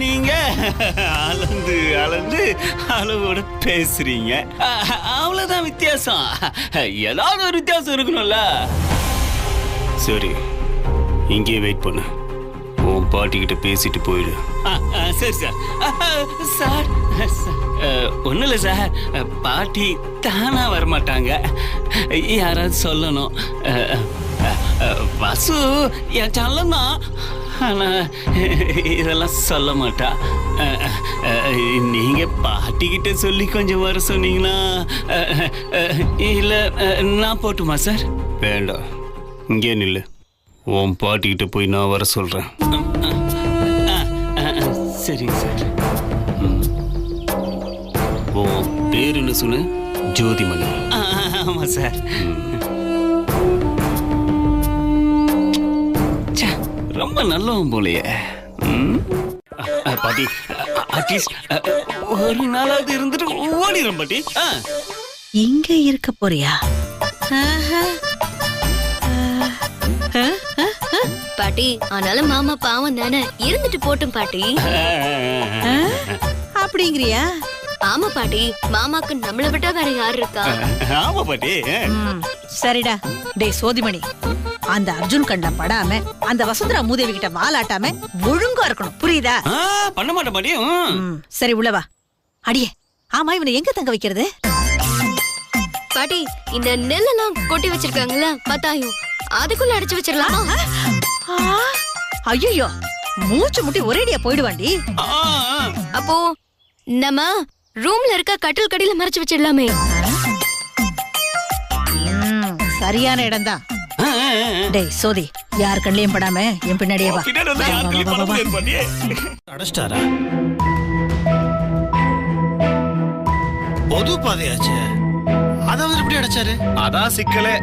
நீங்க அளந்து அளந்து அளவோட பேசுறீங்க. அவ்வளவுதான் வித்தியாசம். ஏதாவது ஒரு வித்தியாசம் இருக்கணும்ல. சரி, இங்கே வெயிட் பண்ணு. உன் பாட்டிக்கிட்ட பேசிட்டு போயிடு. சரி சார். சார் ஒன்றும் இல்லை சார், பாட்டி தானா வரமாட்டாங்க, யாராவது சொல்லணும். வசு என் சொல்லலாம், ஆனால் இதெல்லாம் சொல்ல மாட்டா. நீங்கள் பாட்டிக்கிட்ட சொல்லி கொஞ்சம் வர சொன்னீங்கன்னா, இல்லை நான் போட்டுமா சார்? வேண்டாம், இங்கே நில்லு. உன் பாட்டிக்கிட்ட போய் நான் வர சொல்கிறேன். சரிங்க சார். உன் பேர் என்ன சொன்ன? ஜோதிமணி. ஆமாம் சார். ரொம்ப நல்லவன் போலையே. பாட்டி, அட்லீஸ்ட் ஒரு நாளாவது இருந்துட்டு ஓடிடும் பாட்டி. இங்க இருக்க போறியா? பாட்டி, ஆனாலும் மாமா பாவம் தானே, இருந்துட்டு போட்டும் பாட்டி. அப்படிங்கிறியா? ஆமா பாட்டி, மாமாக்கு நம்மள விட்டா வேற யாரு இருக்கா? ஆமா பாட்டி. சரிடா. டேய் சோதிமணி, அந்த அர்ஜுன் கண்ட படாம அந்த வசுந்தரா மூதேவி கிட்ட வாலாட்டாம ஒழுங்கா இருக்கணும், புரியுதா? பண்ண மாட்டேன் பாட்டி. சரி உள்ளவா. அடியே, ஆமா இவனை எங்க தங்க வைக்கிறது? பாட்டி, இந்த நெல்லெல்லாம் கொட்டி வச்சிருக்காங்கல்ல, பத்தாயும் அதுக்குள்ள அடைச்சு வச்சிடலாம். ஐயோ, மூச்சு முட்டி ஒரேடியா போயிடுவாண்டி. அப்போ நம்ம ரூம்ல இருக்க கட்டில் கடியில மறைச்சு வச்சிடலாமே. சரியான இடம் தான். டேய் சோதி, யார் கண்ணிலையும் படாம என் பின்னாடியே வா. அடைச்சிட்டாரா? பொது பாதையாச்சு, அதாவது எப்படி அடைச்சாரு? அதான் சிக்கலே.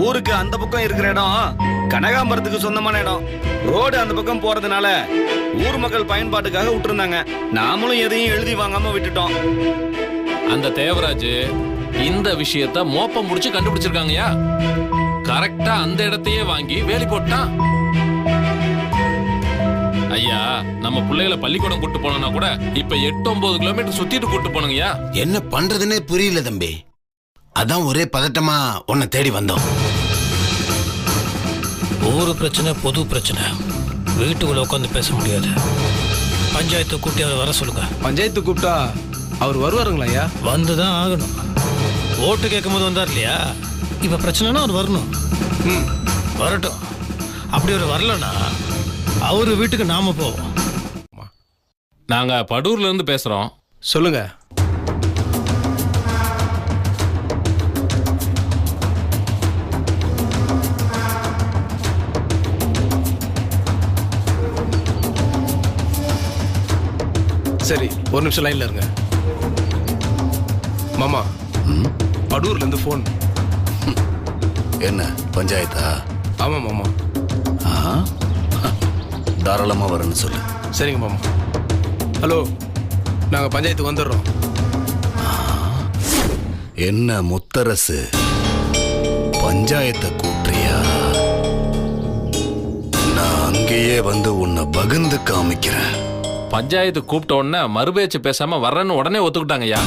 ஊருக்கு அந்த பக்கம் இருக்கிற இடம் கனகாம்பரத்துக்கு சொந்தமான இடம். ரோடு அந்த பக்கம் போறதுனால ஊர் மக்கள் பயன்பாட்டுக்காக விட்டுருந்தாங்க. நாமளும் எதையும் எழுதி வாங்காம விட்டுட்டோம். அந்த தேவராஜ் இந்த விஷயத்த மோப்பம் முடிச்சு கண்டுபிடிச்சிருக்காங்கயா. கரெக்டா அந்த இடத்தையே வாங்கி வேலி போட்டான். ஐயா, நம்ம பிள்ளைகளை பள்ளிக்கூடம் கூட்டு போனோம்னா கூட இப்ப 8-9 கிலோமீட்டர் சுத்திட்டு கூட்டு போனோங்கய்யா. என்ன பண்றதுன்னே புரியல தம்பி. அதான் ஒரே பதட்டமா உன்னை தேடி வந்தோம். ஊரு பிரச்சனை, பொது பிரச்சனை, வீட்டுக்குள்ள உட்காந்து பேச முடியாது. பஞ்சாயத்து கூட்டி அவர் வர சொல்லுங்க. பஞ்சாயத்து கூப்பிட்டா அவர் வருவாருங்களா ஐயா? வந்துதான் ஆகணும். ஓட்டு கேட்கும் போது வந்தார் இல்லையா, இப்ப பிரச்சனைனா அவர் வரணும். வரட்டும். அப்படி அவர் வரலன்னா அவரு வீட்டுக்கு நாம போவோம். நாங்க படூர்ல இருந்து பேசுறோம். சொல்லுங்க. சரி, ஒரு நிமிஷம் லைன்ல இருங்க. மாமா, படூர்ல இருந்து போன். என்ன பஞ்சாயத்தா? ஆமா மாமா. தாராளமா வரேன்னு சொல்லு. சரிங்க மாமா. ஹலோ, நாங்க பஞ்சாயத்துக்கு வந்துடுறோம். என்ன முத்தரசு, பஞ்சாயத்தை கூப்பிட்றியா? நான் அங்கேயே வந்து உன்னை பகிர்ந்து காமிக்கிறேன். பஞ்சாயத்து கூப்பிட்ட உடனே மறுபேச்சு பேசாம வர்றேன்னு உடனே ஒத்துக்கிட்டாங்கய்யா.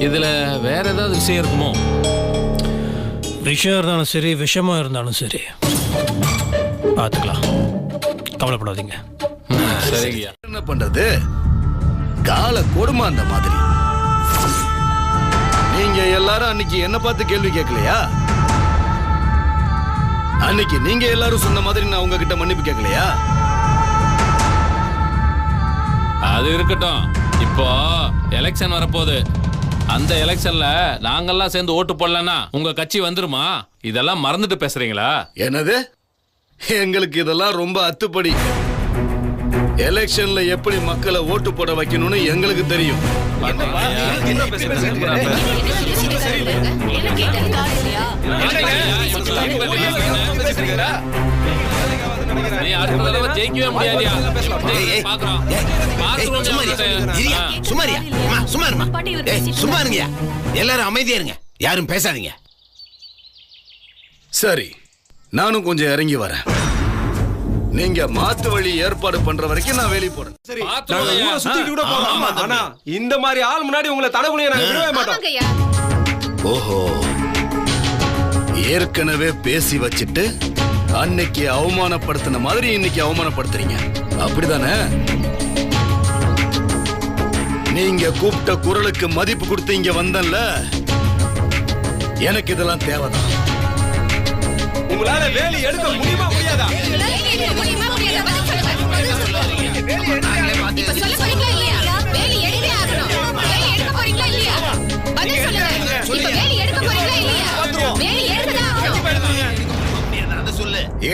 இதுல வேற ஏதாவது விஷயம் இருக்குமோ? விஷயம் இருந்தாலும் சரி, விஷமா இருந்தாலும் சரி, பார்த்துக்கலாம். கவலைப்படாதீங்க. சரிங்கய்யா. என்ன பண்றது, கால கொடுமை அந்த மாதிரி. நீங்க எல்லாரும் அன்னைக்கு என்ன பார்த்து கேள்வி கேட்கலையா? அன்னைக்கு நீங்க எல்லாரும் சொன்ன மாதிரி நான் உங்ககிட்ட மன்னிப்பு கேட்கலையா? அது இருக்கட்டும். இப்போ எலெக்ஷன் வரப்போகுது. அந்த எலெக்ஷன்ல நாங்கெல்லாம் சேர்ந்து ஓட்டு போடலன்னா உங்க கட்சி வந்துருமா? இதெல்லாம் மறந்துட்டு பேசுறீங்களா? என்னது? எங்களுக்கு இதெல்லாம் ரொம்ப அத்துப்படி. எலெக்ஷன்ல எப்படி மக்களை ஓட்டு போட வைக்கணும்னு எங்களுக்கு தெரியும். ஜெயிக்கவே முடியாதியா? சும்மா இருங்க, எல்லாரும் அமைதியா இருங்க, யாரும் பேசாதீங்க. சரி, நானும் கொஞ்சம் இறங்கி வரேன். நீங்க மாத்து வழி ஏற்பாடு பண்ற வரைக்கும் நான் வெளியே போறேன். சரி பார்த்து நாங்க வாயா. ஊரை சுத்திட்டு கூட போறோம். ஆனா இந்த மாதிரி ஆள் முன்னாடி உங்களை தடவுலையே நாங்க விடவே மாட்டோம். ஓஹோ, ஏற்கனவே பேசி வச்சிட்டு அன்னைக்கு அவமானப்படுத்தின மாதிரி இன்னைக்கு அவமானப்படுத்துறீங்க, அப்படிதானே? நீங்க கூப்பிட்ட குரலுக்கு மதிப்பு கொடுத்து இங்க வந்தேன்ல, எனக்கு இதெல்லாம் தேவைதான். உங்களால வேலி எடுக்க முடியுமா முடியாதா?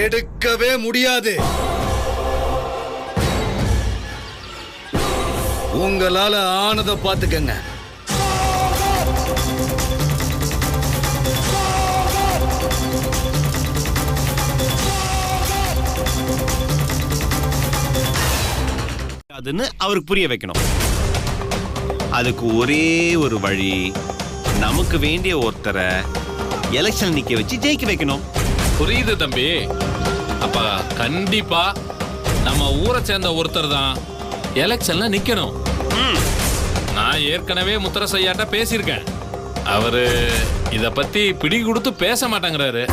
எடுக்கவே முடியாது. உங்களால ஆனதை பாத்துக்கங்க. அதுன்னு அவருக்கு புரிய வைக்கணும். அதுக்கு ஒரே ஒரு வழி, நமக்கு வேண்டிய ஒருத்தரை எலெக்ஷன் நிக்க வச்சு ஜெயிக்க வைக்கணும். புரியுது தம்பி. அப்ப கண்டிப்பா நம்ம ஊரை சேர்ந்த ஒருத்தர் தான் எலெக்ஷன்ல நிக்கணும். நான் ஏற்கனவே முத்தரசையாட்ட பேசியிருக்கேன். அவரு இத பத்தி பிடி கொடுத்து பேச மாட்டேங்கிறாரு.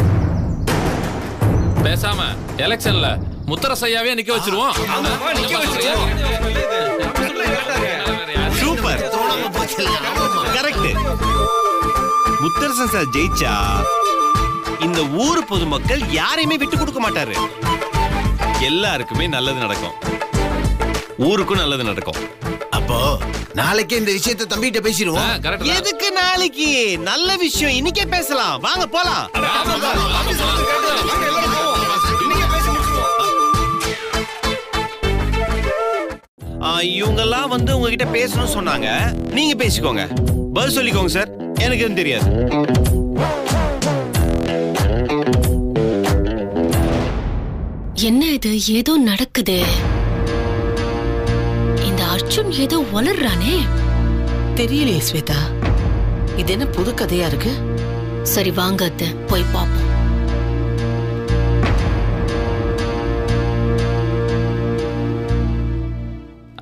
பேசாம எலெக்ஷன்ல முத்தரசையாவே நிக்க வச்சிருவோம். Super, correct. முத்தரசன் சார் ஜெயிச்சா இந்த ஊர் பொதுமக்கள் யாரையுமே விட்டு கொடுக்க மாட்டாரு. எல்லாருக்குமே நல்லது நடக்கும், ஊருக்கும் நல்லது நடக்கும். அப்போ நாளைக்கே இந்த விஷயத்தை தம்பிகிட்ட பேசிடுவோம். எதுக்கு நாளைக்கு? நல்ல விஷயம் இன்னைக்கே பேசலாம். வாங்க போலாம். இவங்கெல்லாம் வந்து உங்ககிட்ட பேசணும்னு சொன்னாங்க. நீங்க பேசிக்கோங்க, பதில் சொல்லிக்கோங்க சார். எனக்கு எதுவும் தெரியாது. என்ன இது? ஏதோ நடக்குது. இந்த அர்ஜுன் ஏதோ வளர்றானே. தெரியலையே ஸ்வேதா, இது என்ன புது கதையா இருக்கு? சரி வாங்க அத்தை, போய் பாப்போம்.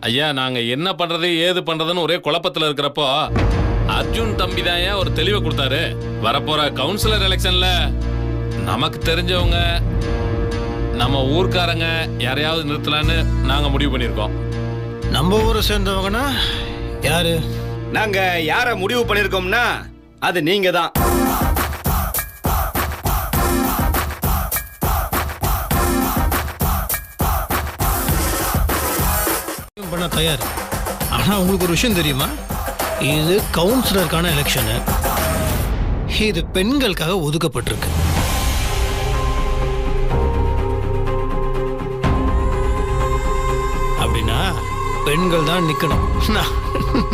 ஐயா, நாங்க என்ன பண்றது ஏது பண்றதுன்னு ஒரே குழப்பத்துல இருக்கிறப்போ அர்ஜுன் தம்பி தான் ஒரு தெளிவை கொடுத்தாரு. வரப்போற கவுன்சிலர் எலெக்ஷன்ல நமக்கு தெரிஞ்சவங்க, நம்ம ஊர்க்காரங்க யாரையாவது நிறுத்தலான்னு நாங்க முடிவு பண்ணிருக்கோம். நம்ம ஊரை சேர்ந்தவங்கன்னா யாரு? நாங்க யார முடிவு பண்ணிருக்கோம்னா அது நீங்க தான். பண்ண தயார். ஆனா உங்களுக்கு ஒரு விஷயம் தெரியுமா? இது கவுன்சிலருக்கான எலெக்ஷனு. இது பெண்களுக்காக ஒதுக்கப்பட்டிருக்கு. அப்படின்னா பெண்கள் தான் நிக்கணும்.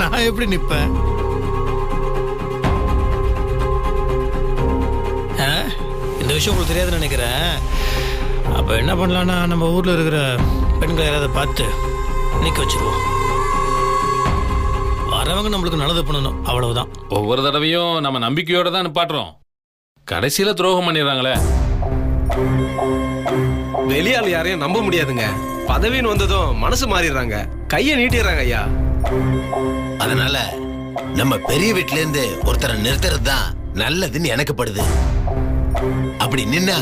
நான் எப்படி நிப்பேன்? இந்த விஷயம் உங்களுக்கு தெரியாதுன்னு நினைக்கிறேன். அப்ப என்ன பண்ணலாம்னா, நம்ம ஊர்ல இருக்கிற பெண்களை யாராவது பார்த்து நிக்க வச்சிருவோம். வரவங்க நம்மளுக்கு நல்லது பண்ணணும், அவ்வளவுதான். ஒவ்வொரு தடவையும் நம்ம நம்பிக்கையோட தான் நிப்பாட்டுறோம், கடைசியில துரோகம் பண்ணிடுறாங்களே. வெளியால் யாரையும் நம்ப முடியாதுங்க. பதவின்னு வந்ததும் மனசு மாறிடுறாங்க, கையை நீட்டிடுறாங்க ஐயா. அதனால நம்ம பெரிய வீட்டுல இருந்து ஒருத்தரை நிறுத்துறது தான் நல்லதுன்னு எனக்கு படுது. அப்படி நின்னா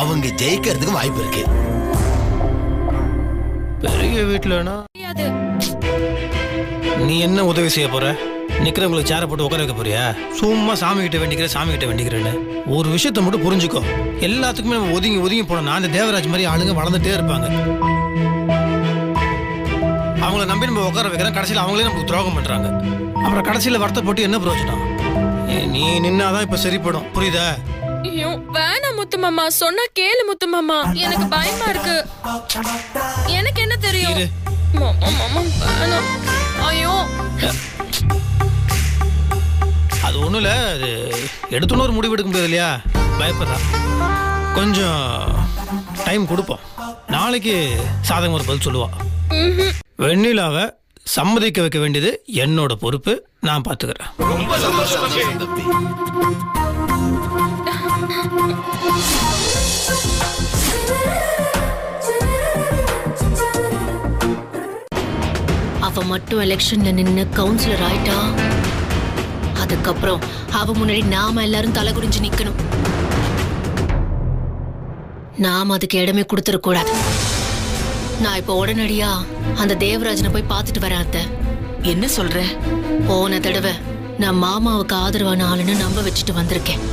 அவங்க ஜெயிக்கிறதுக்கும் வாய்ப்பு இருக்கு. பெரிய வீட்டுலனா நீ என்ன உதவி செய்ய போற? நிக்கிறவங்களுக்கு சேர போட்டு உட்கார வைக்க போறியா? சும்மா சாமி கிட்ட வேண்டிக்கிறேன்னு ஒரு விஷயத்த மட்டும் புரிஞ்சுக்கோ. எல்லாத்துக்குமே நம்ம ஒதுங்கி ஒதுங்கி போனோம். அந்த தேவராஜ் மாதிரி ஆளுங்க வளர்ந்துட்டே இருப்பாங்க. அவங்கள நம்பி நம்ம உட்கார வைக்கிறோம், கடைசியில் அவங்களே நமக்கு துரோகம் பண்றாங்க. அப்புறம் கடைசியில் வருத்த போட்டு என்ன பிரயோஜனம்? நீ நின்னாதான் இப்ப சரிப்படும், புரியுதா? ஐயோ வேணாம் முத்து மாமா, சொன்னா கேளு முத்து மாமா, எனக்கு பயமா இருக்கு. எனக்கு என்ன தெரியும்? மாமா வேணாம். ஐயோ அது ஒண்ணும் இல்ல, அது எடுத்துன்னு ஒரு முடிவு எடுக்க முடியாது இல்லையா? பயப்படுறா. கொஞ்சம் டைம் கொடுப்போம். நாளைக்கு சாதகம் ஒரு பதில் சொல்லுவா. வெண்ணிலாவை சம்மதிக்க வைக்க வேண்டியது என்னோட பொறுப்பு, நான் பாத்துக்கிறேன். ரொம்ப சந்தோஷம். மட்டும் எலெக்ஷன்ல நின்னு கவுன்சிலர் ஆயிட்டா அதுக்கப்புறம் அவ முன்னாடி நாம எல்லாரும் தலை குடிஞ்சு நிக்கணும். நாம அதுக்கு இடமே கொடுத்துட கூடாது. நான் இப்ப உடனடியா அந்த தேவராஜனை போய் பார்த்துட்டு வரேன் அத்தை. என்ன சொல்ற? போன தடவை நான் மாமாவுக்கு ஆதரவான ஆளுன்னு நம்ப வச்சுட்டு வந்திருக்கேன்.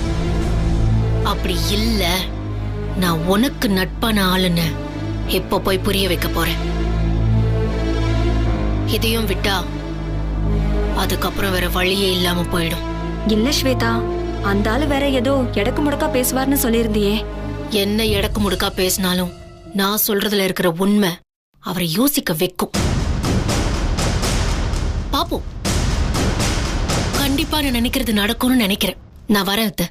அப்படி இல்ல நான் உனக்கு நட்பான ஆளுன்னு இப்ப போய் புரிய வைக்க போறேன். இதையும் விட்டா அதுக்கப்புறம் வேற வழியே இல்லாம போயிடும். இல்ல ஸ்வேதா, அந்த ஆளு வேற ஏதோ எடக்கு முடக்கா பேசுவார்னு சொல்லியிருந்தியே. என்ன எடக்கு முடுக்கா பேசினாலும் நான் சொல்றதுல இருக்கிற உண்மை அவரை யோசிக்க வைக்கும். பாப்போம், கண்டிப்பா நான் நினைக்கிறது நடக்கும்னு நினைக்கிறேன். நான் வரேன் அத்தை.